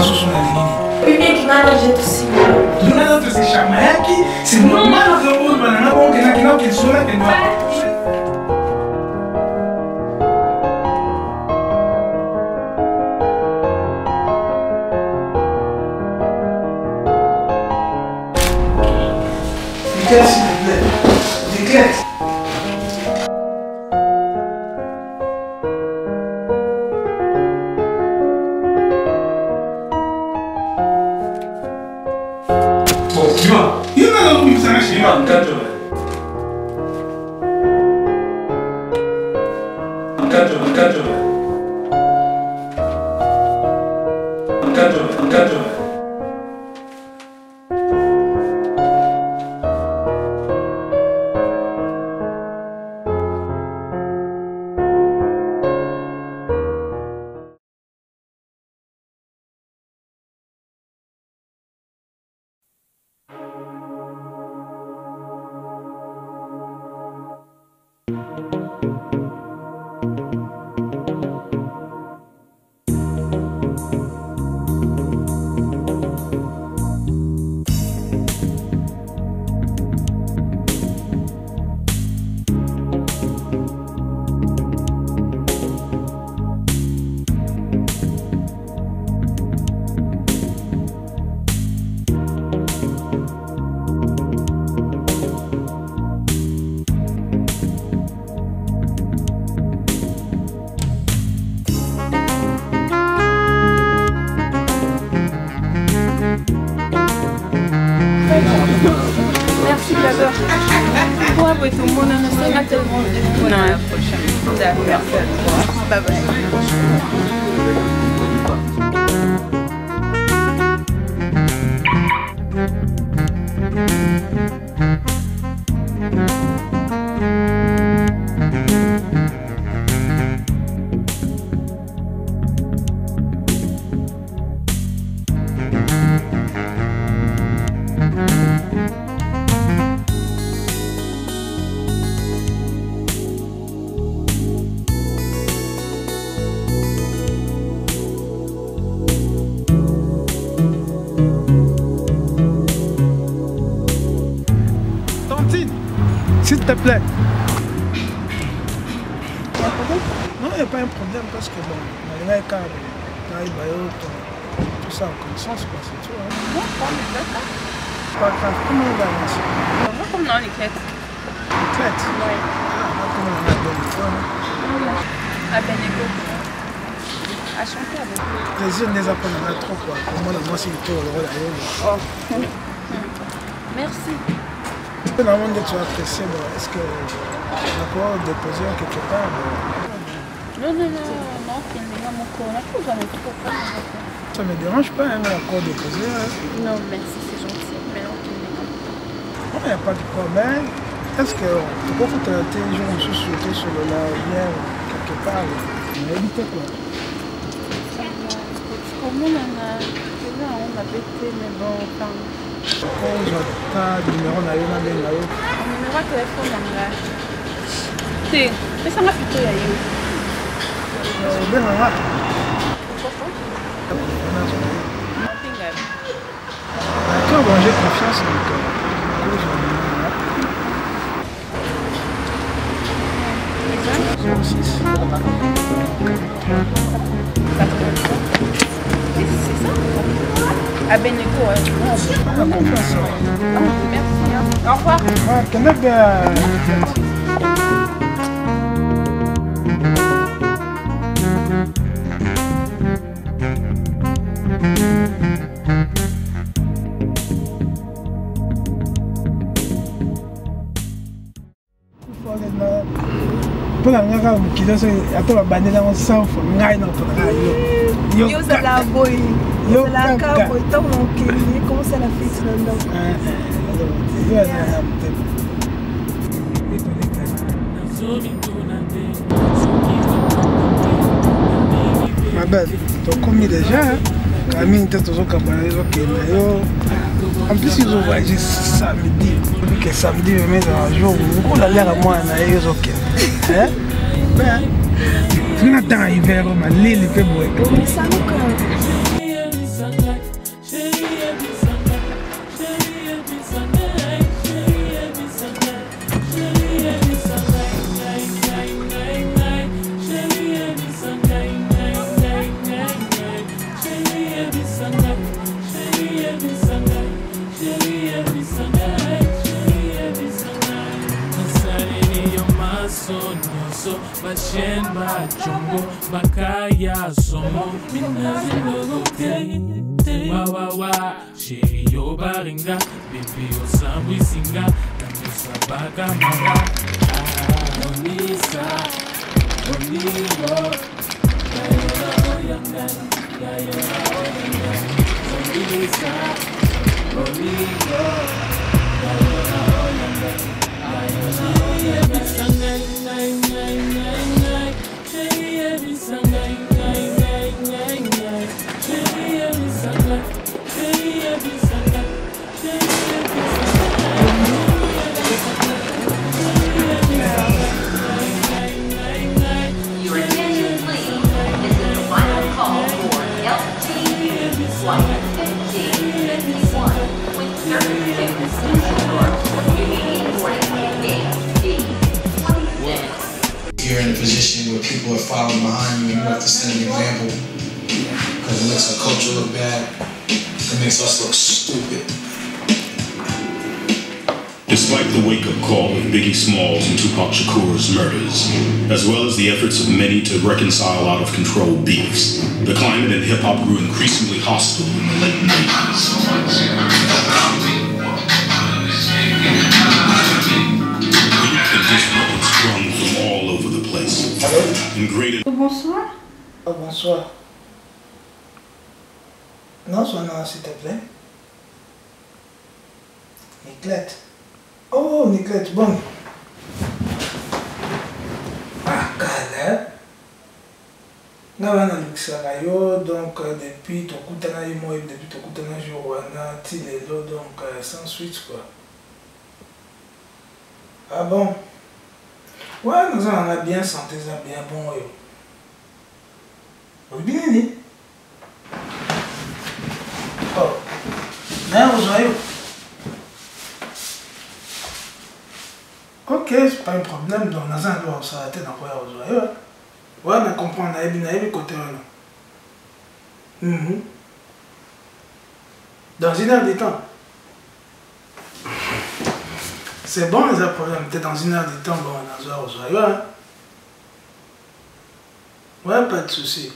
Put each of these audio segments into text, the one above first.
sous la ligne. Bébé qui n'a pas de aussi. Tout le monde se chamaille, c'est normal que vous banana qu'il soit là, qu'il doit. S'il te plaît. Déclare. Bon, tu vas. Il y en a un qui s'en a chez moi. Merci d'abord. Pourquoi vous êtes au monde en a tellement de non, la prochaine. D'accord. Merci à toi. Bye bye. S'il te plaît. Non, il n'y a pas un problème parce que bon, il y a un cas, tout ça en connaissance, c'est tout. Non, Pas grave, comment on va avancer? on va comme dans les quêtes. Quêtes? Oui. Ah, comment on a donné À Benego. À chanter avec vous. Les jeunes les apprennent trop quoi. Pour moi, moi c'est le tour, le rôle à Oh. Merci. Dans le monde que tu as apprécié, est-ce que l'accord déposé quelque part? Non, Ça ne me dérange pas, hein, l'accord déposé. Non, merci, c'est gentil. Mais non, il n'y a pas de problème. Est-ce que tu peux faire un jour je suis sauté sur le lien quelque part? On a évité quoi? Comment on a pété, mais bon, enfin. Quand j'entends numéro na yo na benga yo. Numéro de téléphone nanga. Te, pesa nga photo ya yo. Benga nga. D'accord, bon, j'ai confiance en toi. C'est ça? À Benego, La confiance. merci. Au revoir. Quand même bien. Pour la ngaka mukilo so atoba bandela mo sanfo ngai na to na yo yo za la boy yo la ka boy to mo kili comment ça la fête là donc yo na ma belle to commis déjà Camille était toujours capable de yo. En plus ils ont voyagé samedi. Que samedi mais un jour où on a l'air à moi na yo OK. Hein? Ben tu n'as pas hiver mais l'île fait boire. mais ça nous sonyoso bachen bachongo bakaya somo minazi logo te wa wa wa sheri yo baringa bébé yo sambwisinga namusa baka manga onisa onigo yayora oyanga yayora oyanga onisa onigo yayora oyanga You're in a position where people are following behind you and you have to set an example because it makes our culture look bad. It makes us look stupid. Despite the wake-up call of Biggie Smalls and Tupac Shakur's murders, as well as the efforts of many to reconcile out-of-control beefs, the climate in hip-hop grew increasingly hostile in the late 90s. Sprung from all over the place. Bonsoir. Oh, bonsoir. Non, son nom, s'il te plaît. Niclette. Oh, Niclette, bon. Ah, calme. Navana Luxarayo, donc depuis Tokutana Imo, depuis Tokutana Jowana, Tilelo, donc sans suite quoi. Ah bon? Ouais, nous en a bien santé, ça bien bon. Vous bien né? Oh, non, vous voyez. Ok, c'est pas un problème, donc nous allons s'arrêter dans quoi vous voyez. Ouais, mais comprendre, on a eu côté là. Dans une heure de temps. C'est bon, les problèmes. Peut-être dans une heure de temps, bon, on a aux joyeux. Hein? Ouais, pas de souci.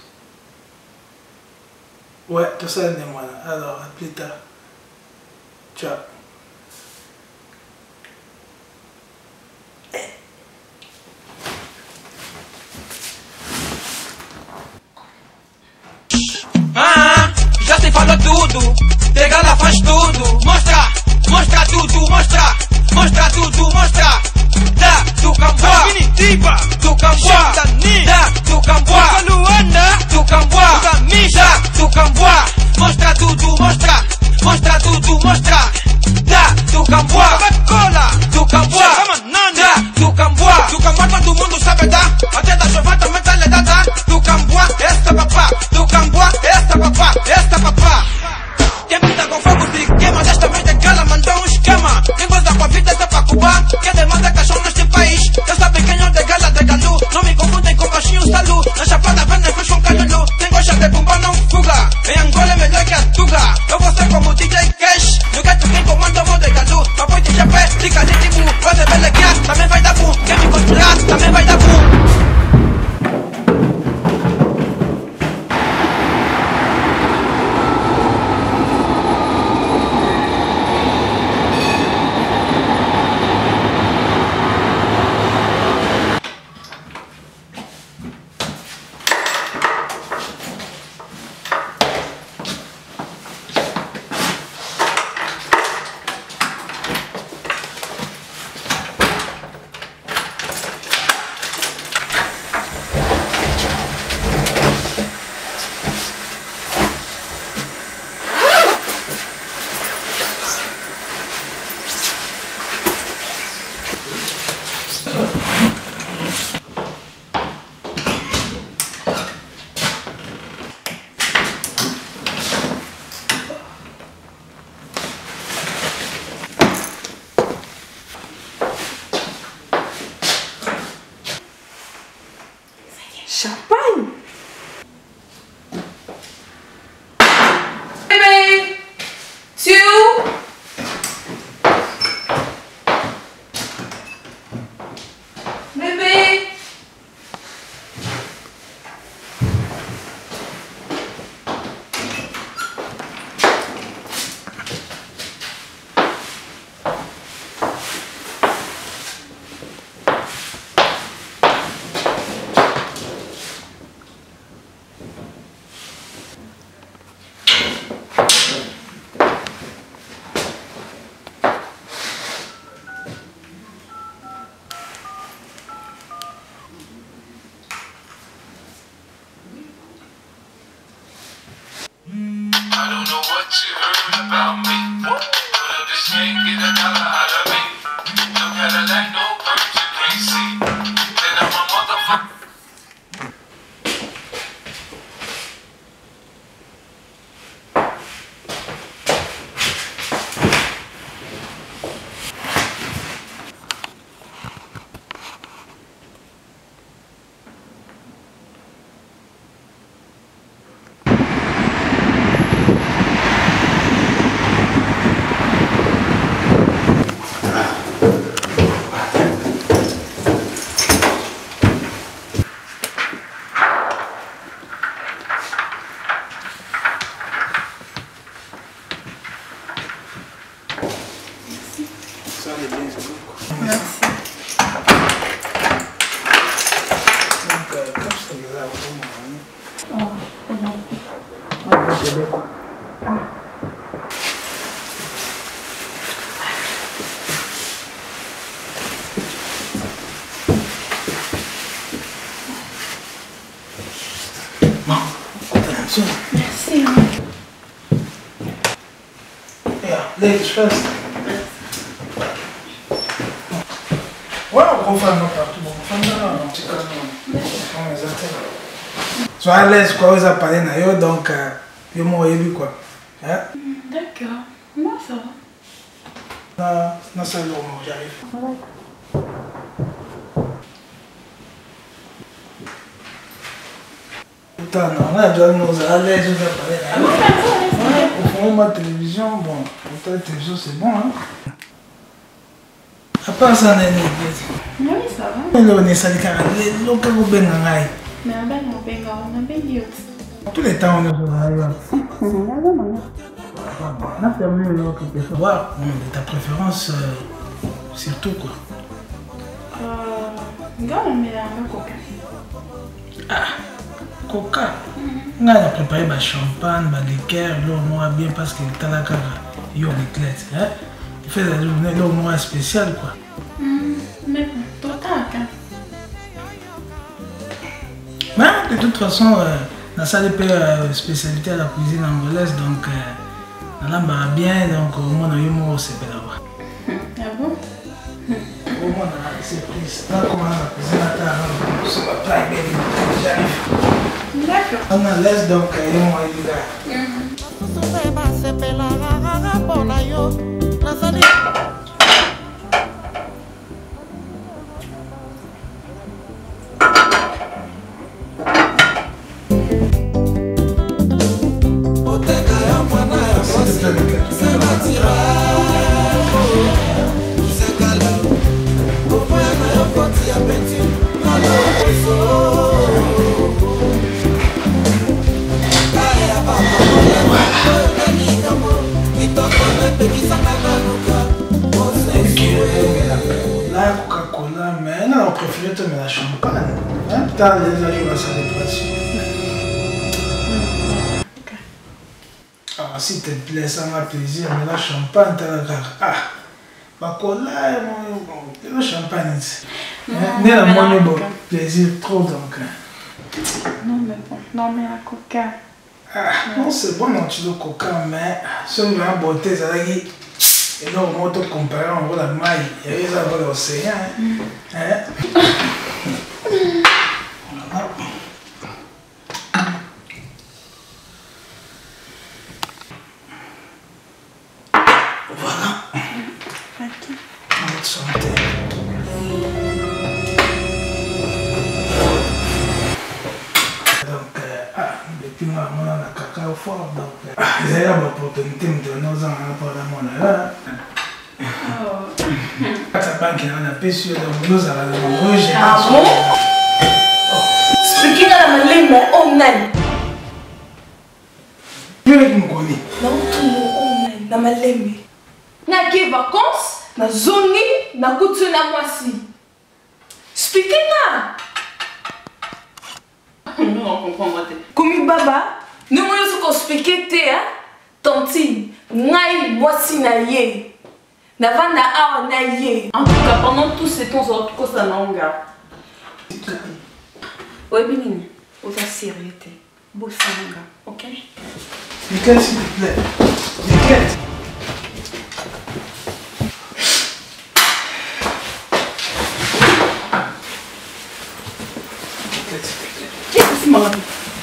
Ouais, tout ça, est moi là. Alors, à plus tard. Ciao. Já te falou tudo, pega lá, faz tudo. Mostra tudo, mostra tudo, mostra. Da do Camboa, Definitiva do Camboa, da do Camboa, Luanda do Camboa, da Misha do Camboa. Mostra tudo, mostra tudo, mostra. Da do Camboa, Coca-Cola do Camboa, da do Camboa. Do Camboa todo mundo sabe dar, até da chuva também tá ligada. Do Camboa, esta papá, do Camboa, esta papá, esta papá. Quem pinta com fogo se queima, desta vez de gala mandou um esquema. Quem goza com a vida é só pra Cuba, quem demanda caixão neste país, já sabe quem é o de gala, what you heard about me. Put up the chain, get a dollar out of me. No Cadillac, no perks you can't see. Then I'm a motherfucker. Merci. Yeah, ladies first. Wow, on va faire partout. So à l'aise quoi, vous avez parlé na yo donc yo mo yebi quoi. Hein? D'accord. Moi ça va. Non, ça là j'arrive. Putain, non, là, je dois nous à l'aise, vous avez parlé na yo. Pour ma télévision, bon, pour ta télévision c'est bon, hein. À part ça, Oui, ça va. on est salé car le local vous ben ngai. Mais on a bien Tous les temps on est sur la rue. On a fermé le local quelque chose. Wow, ta préférence surtout quoi. Coca. Ah, Coca. On a préparé ma champagne, ma liqueur, l'eau moi bien parce que t'as la cara, yo l'éclate, hein. Il fait la journée l'eau moi spéciale quoi. Mais total. Mais de toute façon, dans ça les spécialité à la cuisine angolaise donc on l'a bien donc au moins on a eu mon c'est pas là-bas. Ah bon? Au moins on a surprise. Là comment la cuisine à table, c'est pas très bien. J'arrive. D'accord. On a laisse donc il m'a dit là. Là, Coca-Cola, mais non, on préfère te mettre la champagne. Hein? T'as déjà joué à sa dépression. Ah, s'il te plaît, ça m'a plaisir, mais la champagne, t'as la carte. Ah, bah, cola, le champagne, mais la monnaie, bon, plaisir trop donc. Non, mais bon, non, mais la Coca. Ah, non, c'est bon, non, tu dois Coca, mais celui là, beauté, ça va dire. Et là, au moins, tu compares, on voit la maille, il y a ça dans l'océan. Hein? Voilà. Notre santé. Donc, depuis moi, on a la cacao fort. Donc, il y a l'opportunité de me donner aux gens pour la monnaie. Ça pas qu'il y a un peu sur le boulot, ça va le rouge. Ah bon? Speaking à la malème, on aime. Plus avec mon connaît. Non, tout le monde, on aime. La malème. Na qui vacances, na zone, na couture na moisi. Speaking à. Non, on comprend moi. Comme baba, nous voulons qu'on speaker te, hein? Tantine, ngai moisi na ye. Na vanda awa na ye. En tout cas, pendant tous ces temps, on a ça nanga. Oui, Bénin, aux sérieux, beau sanga, ok? Nickel, s'il te plaît. Nickel.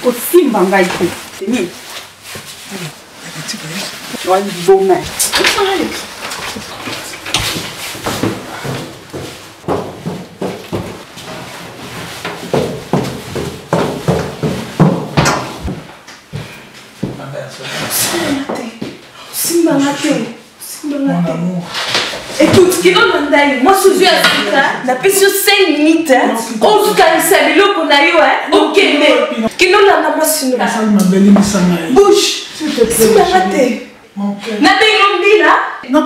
Kosimba ngai te. Ni. Wali boma. Simba ngate. Mon amour. Écoute, qui donne un moi sous à ça, n'a pas sur 5 minutes, on se calme ça, mais l'eau qu'on a eu, ok, mais qui donne la moi sur là. Bouge, c'est pas raté. N'a pas eu là, n'a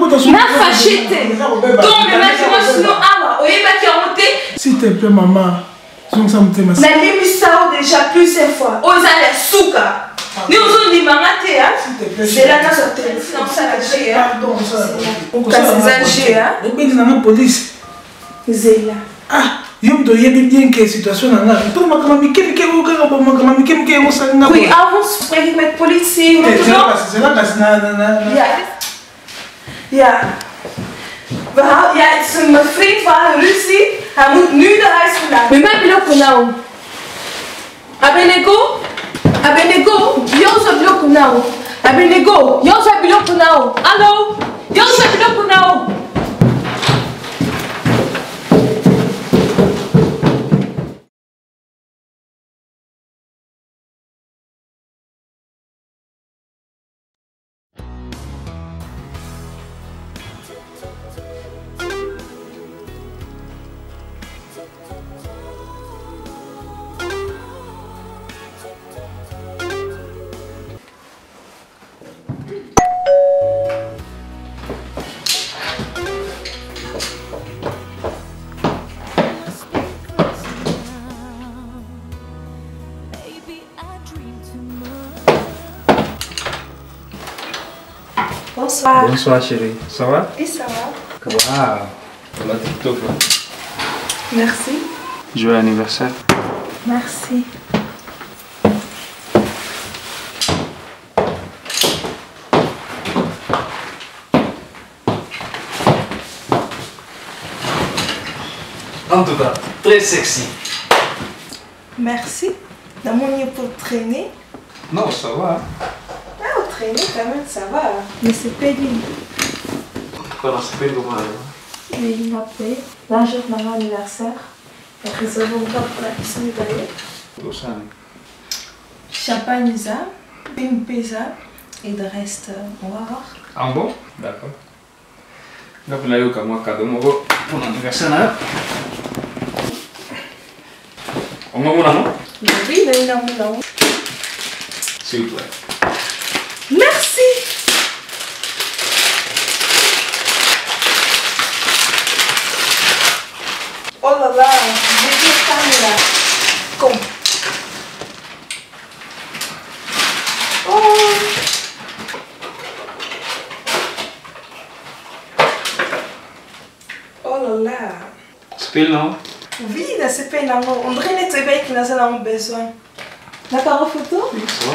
fâché, donc, mais maintenant, sinon, ah, oui, bah, qui a monté. S'il te plaît, maman, je me sens ma mais les misao déjà plusieurs fois, oh, ça a l'air souka. Nous on dit mangaté, c'est là dans notre téléphone, ça a géré, pardon, ça. on casse les âgés, hein. Et bien, dans la police. Zéla. Ah, il me doit y avoir bien que situation là. Tout ma maman, qui oui, avance, périmètre policier. C'est là, ja. Ja, het is een vriend van Russie. Hij moet nu de huis vandaan. Bij mij blokken nou. Abenego? Abenego? Jozef blokken nou. Abenego? Jozef blokken nou. Hallo? Jozef blokken nou. Bonsoir. Bonsoir chérie, ça va? Oui, ça va. Waouh, on a TikTok là. Merci. Joyeux anniversaire. Merci. En tout cas, très sexy. Merci. Dans mon lieu pour traîner. Non, ça va. Ah, au traîner quand même, ça va. Mais c'est pénible. Voilà, c'est pas comment Oui, il m'a payé. Là, j'ai mon anniversaire. Et réservé encore pour la piscine d'ailleurs. Tout ça, Champagne, ça. Une pizza. Et le reste, on va voir. Ah bon? D'accord. Donc là, il y a un cadeau pour l'anniversaire. On va voir, non? Oui, mais non. S'il vous plaît. Merci. Oh là là, j'ai dit caméra. Comme. Oh. Oh là là. Speel non? Oui, c'est pas énorme. On dirait que c'est bien qu'il en a besoin. L'appareil photo? Oui, ça va.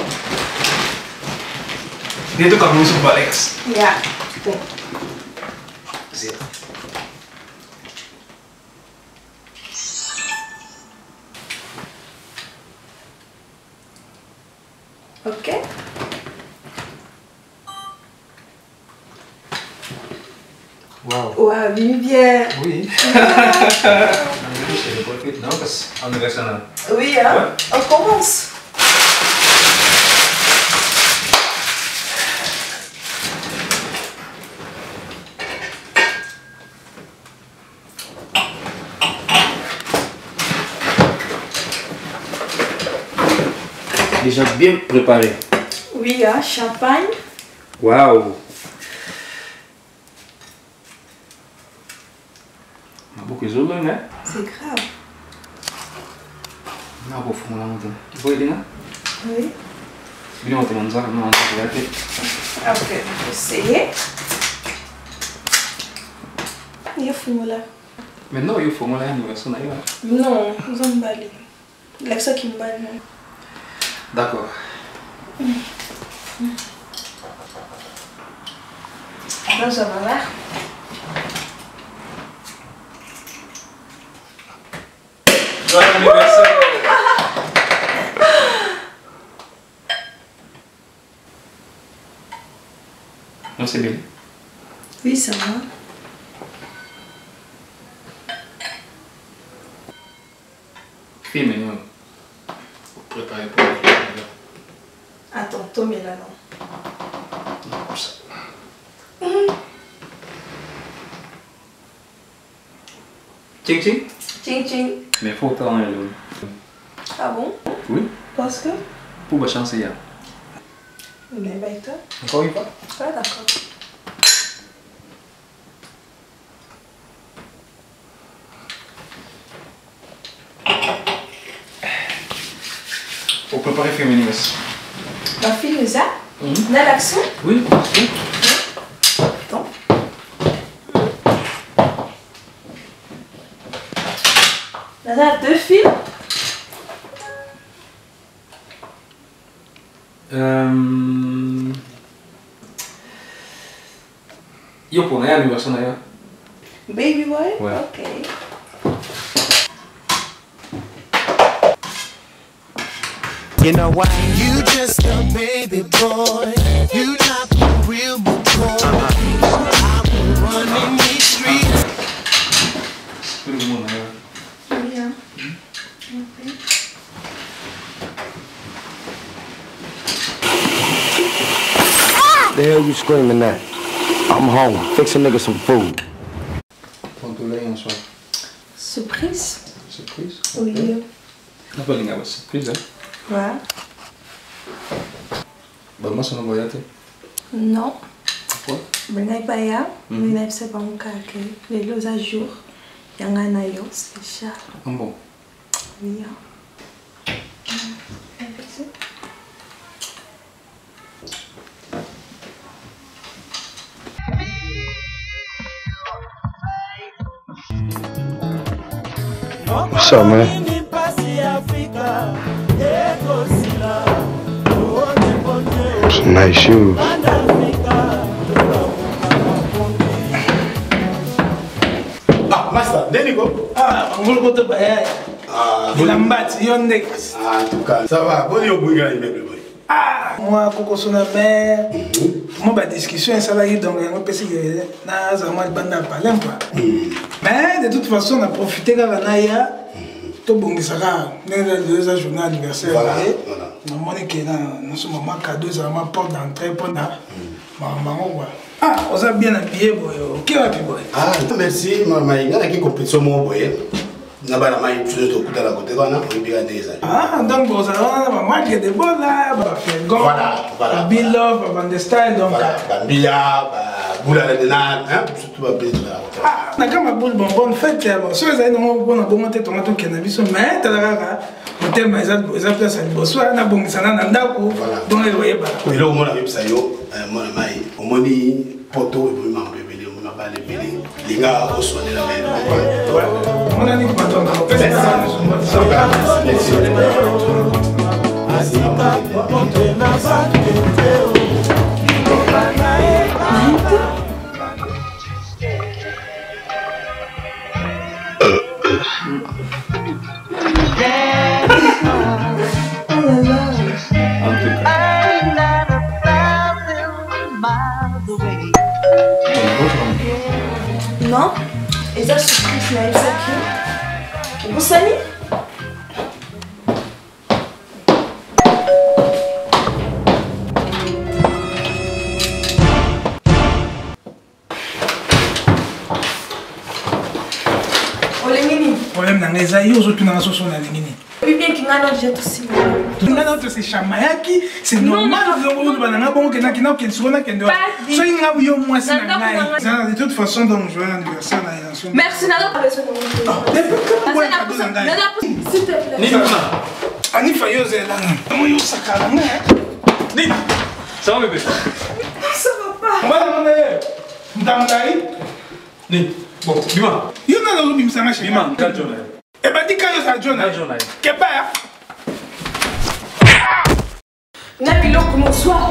Dia tuh kamu suka Alex. Ya. Tuh. Siap. Ok. Wow. Wah, lumière. Oui. Je profite, non? Parce anniversaire. Oui, hein? Ouais. On commence. Déjà bien préparé. Oui, hein? Champagne. Waouh. Beaucoup de zones, hein? C'est grave. Non, pour fond, là, on tu vois, Elena? Oui. Bien, on te mangia, non, on te regarde. Ok, essayer. Il y a fou là. Mais non, il faut moi l'anniversaire, là. Non, nous allons baler. Il y a ça qui me balle. D'accord. Dans ma mère. Joyeux anniversaire. Non, c'est bien. Oui, ça va. Fille, mais non. Préparez pour la fille. À tantôt, Mélano. Comme ça. Tching tching. Tching tching. Mais faut autant aller. Ah bon? Oui. Parce que? Pour ma chance, il y a. Mais bah, et toi? Encore une fois. Ah, d'accord. Pour préparer féminine. Ma fille nous a? On a l'accent? Oui. Attends. On a 2 filles? Io pour l'anniversaire d'ailleurs. Baby boy? Ouais. Ok. You know why? You just a baby boy. You not the real boy. I will run in these streets. Tout le monde d'ailleurs. Bien. The hell you screaming at? I'm home. Fix a nigga some food. Prends tout l'œil en soir. Surprise? Surprise? Oui. On va aller à la surprise, hein? Ouais. Bah, moi, ça n'a pas été. Non. Pourquoi? Brinai Baya, Brinai Sebanka, les lots à jour. Yanganayo spécial. Ah bon? Oui. What's up, man? Some nice shoes. Ah, master, ndeni go? Ah, ngolo kote baya. Ah, Ilambati yonde. Ah, en tout cas, ça va. Bon, yo bouga immeuble boy. Ah, moi koko sona mère. Moi ba discussion ça là donc on peut se na za moi banda parler quoi. Mais de toute façon on a profité quand on a ya to bongisaka les journée anniversaire. Voilà. Maman est que na ce moment cadeau ça ma porte d'entrée pour na maman quoi. Ah, on a bien habillé boy. OK va boy. Ah, merci maman, il y a qui compétition mo boy. Na ba na mai tuzo to kuta la côté wana, on biga ndeza. Ah, donc bon ça on va marquer des balles là, ba faire go. Voilà. Bill love, ba style donc. Voilà, ba billa, ba boula la dena, hein, surtout ba billa la côté. Ah, na kama boule bonbon fête bon. So ça non bon bon monter tomato cannabis mais talaka. Hotel mais ça place à bosso na bon ça na ndako. Donc les voyez pas. Et là au moins avec ça yo, mon mai, au moins ni poto et moi bébé, on a pas les bébés. Les gars au soin de la main. Ouais. On a ni pas ton Non? Et ça, surprise, là, ça qui? Vous savez? Problème dans les aïeux, aujourd'hui dans la sauce on a les nini. Oui, bien qu'il y a déjà tout ça. Tout le monde c'est chamayaki, c'est normal de banana bon que na kina que soit na kendo. So il nga yo moi c'est na de toute façon donc joyeux anniversaire na yanson. Merci Nana pour besoin de mon s'il te plaît. Nini kuna? Ani fayo zela. Mo yo sakala nga. Nini? Ça va bébé? Ça va pas. On va demander. Ndamdai. Nini? Bon, Bima. Yo na lo bimsa ma chérie. Bima, quel jour là? Eh ben dis quand yo sa John. Quel jour là? Keba. N'a plus l'eau comme soir.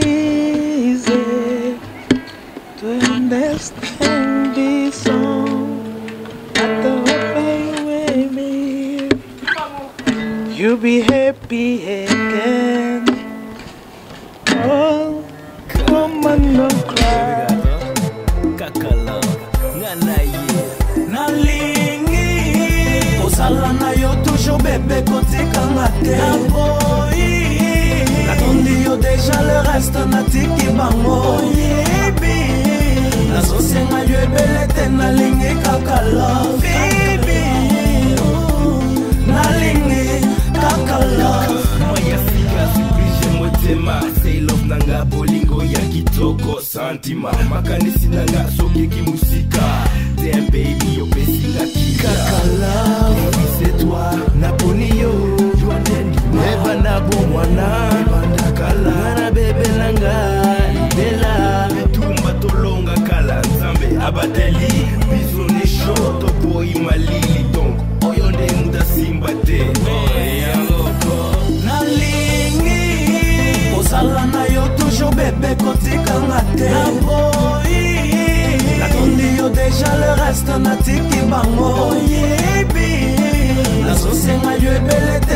easy to understand this song. But the way with me, you'll be happy again. Oh, come on, don't cry. Kakala, nganaye, nalingi. Osala na yo toujours bébé côté kangate. Natondi yo déjà le reste natiki bango. Nazosenga yo ebelete nalingi kakala. Baby, nalingi kakala. Moya fika surprise motema. Say love nanga bolingo ya kitoko santima. Makanisi nanga soki kimusika. Damn baby yo besinga kika. Kakala, c'est toi naponi yo. Neva na bomwana bandakala na bebe nanga bela tumba tolonga kala nzambe abadeli bizone shoto boy malili donc oyo nde muda simba te yangoko nalingi osala na yo toujours bebe kotika ngate boy natondi yo déjà le reste natiki bango yebi nazosenga yo ebelete